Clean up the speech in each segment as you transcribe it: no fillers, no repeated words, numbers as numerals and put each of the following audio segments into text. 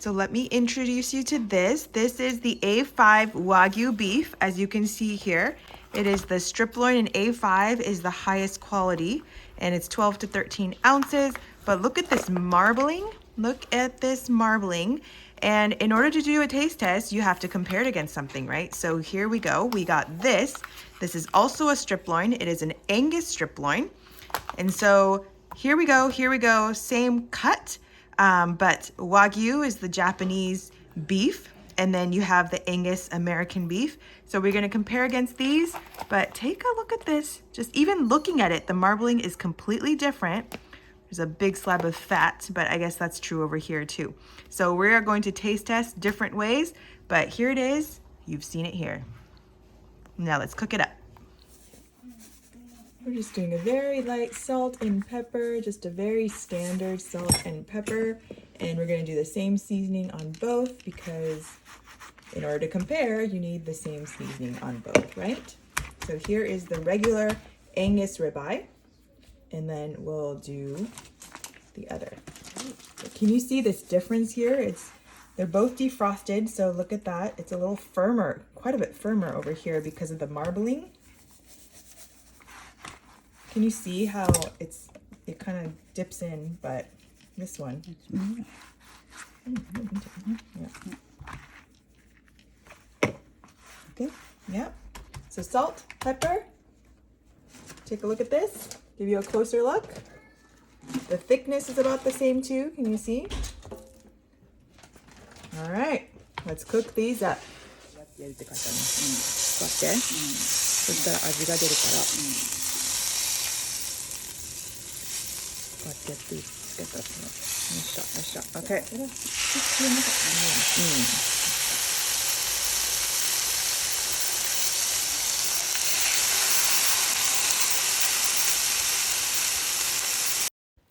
So let me introduce you to this. This is the A5 Wagyu beef, as you can see here. It is the strip loin, and A5 is the highest quality, and it's 12 to 13 ounces. But look at this marbling. Look at this marbling. And in order to do a taste test, you have to compare it against something, right? So here we go. We got this. This is also a strip loin. It is an Angus strip loin. And so here we go, same cut. But Wagyu is the Japanese beef, and then you have the Angus American beef. So we're gonna compare against these, but take a look at this. Just even looking at it, the marbling is completely different. There's a big slab of fat, but I guess that's true over here too. So we are going to taste test different ways, but here it is. You've seen it here. Now let's cook it up. We're just doing a very light salt and pepper, just a very standard salt and pepper. And we're gonna do the same seasoning on both because in order to compare, you need the same seasoning on both, right? So here is the regular Angus ribeye, and then we'll do the other. Can you see this difference here? They're both defrosted, so look at that. It's a little firmer, quite a bit firmer over here because of the marbling. Can you see how it kind of dips in, but this one. Yeah. Okay, yeah. So salt, pepper. Take a look at this. Give you a closer look. The thickness is about the same too. Can you see? All right, let's cook these up. そしたら味が出るから。こうやってやっていってた。よっしゃ。Okay.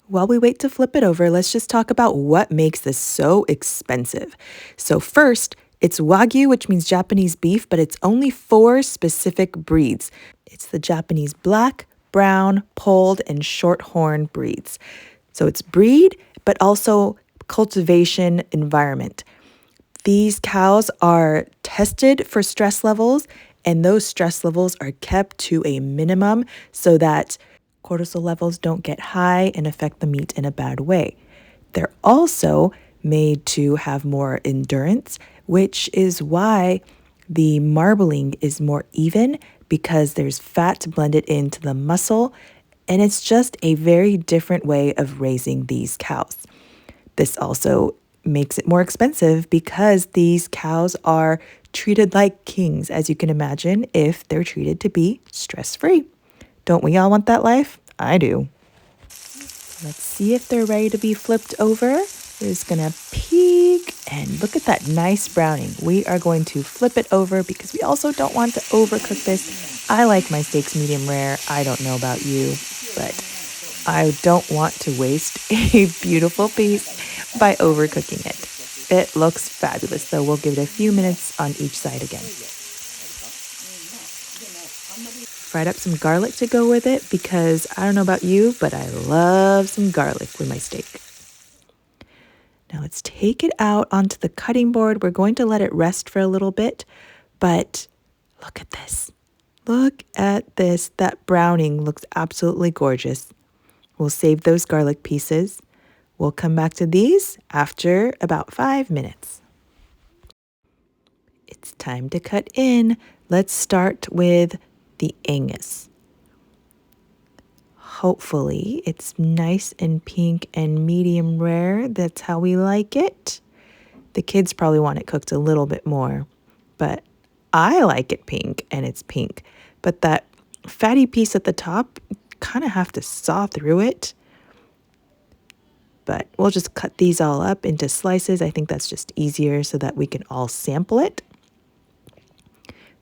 While we wait to flip it over, let's just talk about what makes this so expensive. So first, it's Wagyu, which means Japanese beef, but it's only 4 specific breeds. It's the Japanese black, brown, polled, and shorthorn breeds. So it's breed, but also cultivation environment. These cows are tested for stress levels, and those stress levels are kept to a minimum so that cortisol levels don't get high and affect the meat in a bad way. They're also made to have more endurance, which is why the marbling is more even because there's fat blended into the muscle, and it's just a very different way of raising these cows. This also makes it more expensive because these cows are treated like kings, as you can imagine, if they're treated to be stress-free. Don't we all want that life? I do. Let's see if they're ready to be flipped over. We're just gonna peek and look at that nice browning. We are going to flip it over because we also don't want to overcook this. I like my steaks medium rare. I don't know about you, but I don't want to waste a beautiful piece by overcooking it. It looks fabulous, though. We'll give it a few minutes on each side again. Fried up some garlic to go with it because I don't know about you, but I love some garlic with my steak. Now let's take it out onto the cutting board. We're going to let it rest for a little bit, but look at this. Look at this. That browning looks absolutely gorgeous. We'll save those garlic pieces. We'll come back to these after about 5 minutes. It's time to cut in. Let's start with the Angus. Hopefully it's nice and pink and medium rare. That's how we like it. The kids probably want it cooked a little bit more, but I like it pink and it's pink. But that fatty piece at the top, kind of have to saw through it. But we'll just cut these all up into slices. I think that's just easier so that we can all sample it.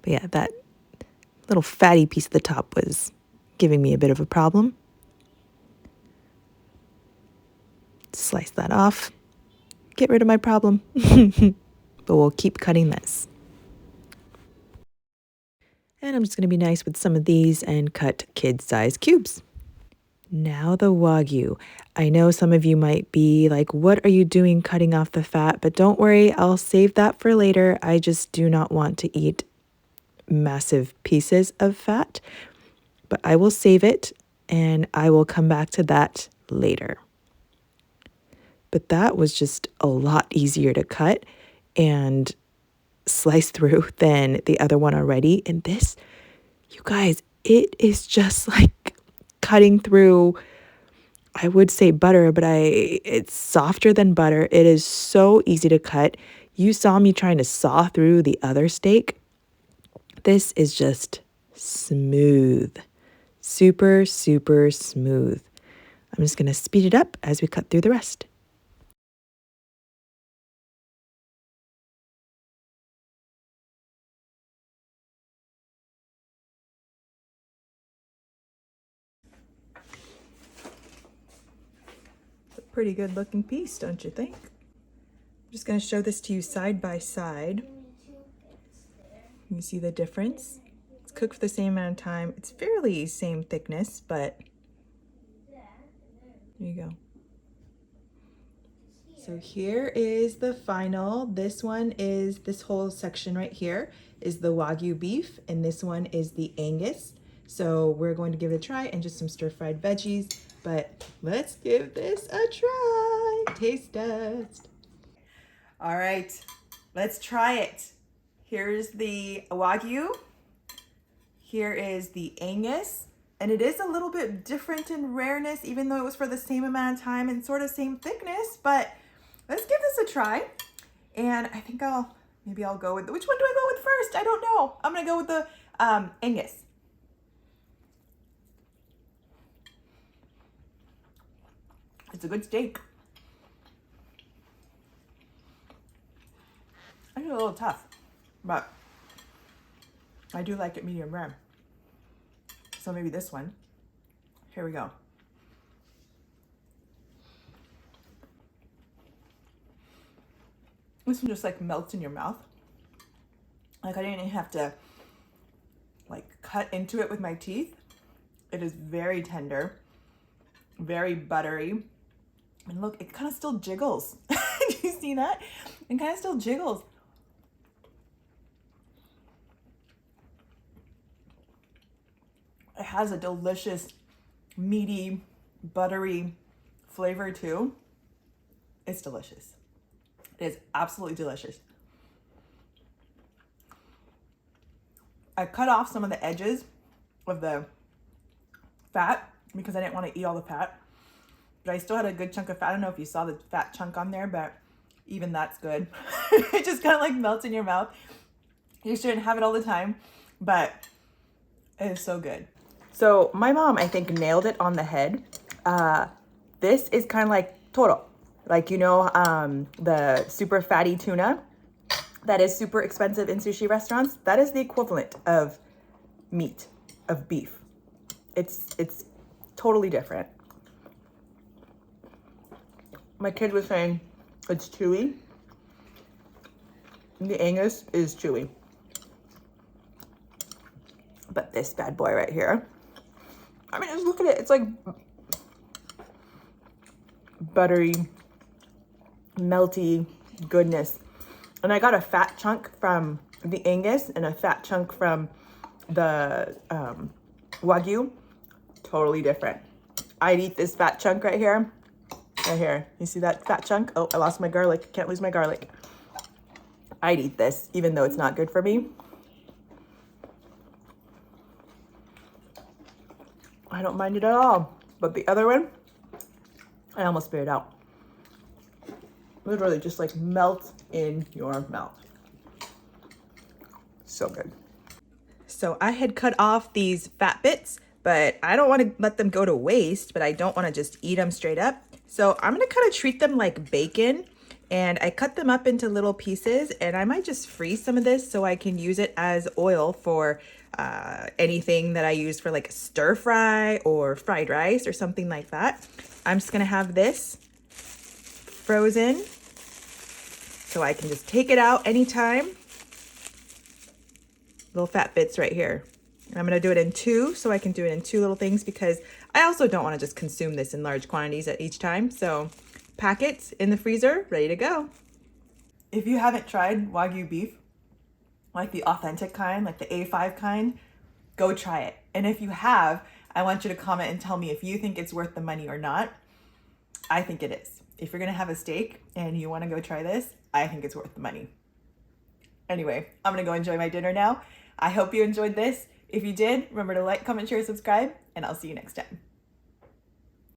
But yeah, that little fatty piece at the top was giving me a bit of a problem. Slice that off. Get rid of my problem. But we'll keep cutting this. And I'm just going to be nice with some of these and cut kid-size cubes. Now the Wagyu. I know some of you might be like, what are you doing cutting off the fat? But don't worry, I'll save that for later. I just do not want to eat massive pieces of fat, but I will save it and I will come back to that later. But that was just a lot easier to cut and slice through than the other one already. And this, you guys, it is just like cutting through, I would say butter, but it's softer than butter. It is so easy to cut. You saw me trying to saw through the other steak. This is just smooth. Super, super smooth. I'm just going to speed it up as we cut through the rest. It's a pretty good looking piece, don't you think? I'm just going to show this to you side by side. You see the difference? It's cooked for the same amount of time. It's fairly same thickness, but there you go. So here is the final. This one is, this whole section right here is the Wagyu beef, and this one is the Angus. So we're going to give it a try and just some stir-fried veggies, but let's give this a try. Taste test. All right, let's try it. Here's the Wagyu. Here is the Angus. And it is a little bit different in rareness, even though it was for the same amount of time and sort of same thickness, but let's give this a try. And I think maybe I'll go with, which one do I go with first? I don't know. I'm gonna go with the Angus. It's a good steak. I think it's a little tough, but I do like it medium rare. So maybe this one. Here we go. This one just like melts in your mouth. Like I didn't even have to like cut into it with my teeth. It is very tender, very buttery. And look, it kind of still jiggles. Do you see that? It kind of still jiggles. It has a delicious, meaty, buttery flavor too. It's delicious. It is absolutely delicious. I cut off some of the edges of the fat because I didn't want to eat all the fat. But I still had a good chunk of fat. I don't know if you saw the fat chunk on there, but even that's good. It just kind of like melts in your mouth. You shouldn't have it all the time, but it is so good. So my mom, I think, nailed it on the head. This is kind of like toro. Like, you know, the super fatty tuna that is super expensive in sushi restaurants. That is the equivalent of meat, of beef. It's totally different. My kid was saying it's chewy. The Angus is chewy. But this bad boy right here, I mean, just look at it. It's like buttery, melty goodness. And I got a fat chunk from the Angus and a fat chunk from the Wagyu. Totally different. I'd eat this fat chunk right here. Right here. You see that fat chunk? Oh, I lost my garlic. Can't lose my garlic. I'd eat this, even though it's not good for me. I don't mind it at all. But the other one, I almost spit it out. Literally just like melt in your mouth. So good. So I had cut off these fat bits, but I don't want to let them go to waste, but I don't want to just eat them straight up. So I'm going to kind of treat them like bacon, and I cut them up into little pieces, and I might just freeze some of this so I can use it as oil for anything that I use for like a stir fry or fried rice or something like that. I'm just going to have this frozen so I can just take it out anytime. Little fat bits right here. And I'm gonna do it in two, so I can do it in two little things because I also don't want to just consume this in large quantities at each time. So packets in the freezer, ready to go. If you haven't tried Wagyu beef, like the authentic kind, like the A5 kind, go try it. And if you have, I want you to comment and tell me if you think it's worth the money or not. I think it is. If you're gonna have a steak and you wanna go try this, I think it's worth the money. Anyway, I'm gonna go enjoy my dinner now. I hope you enjoyed this. If you did, remember to like, comment, share, subscribe, and I'll see you next time.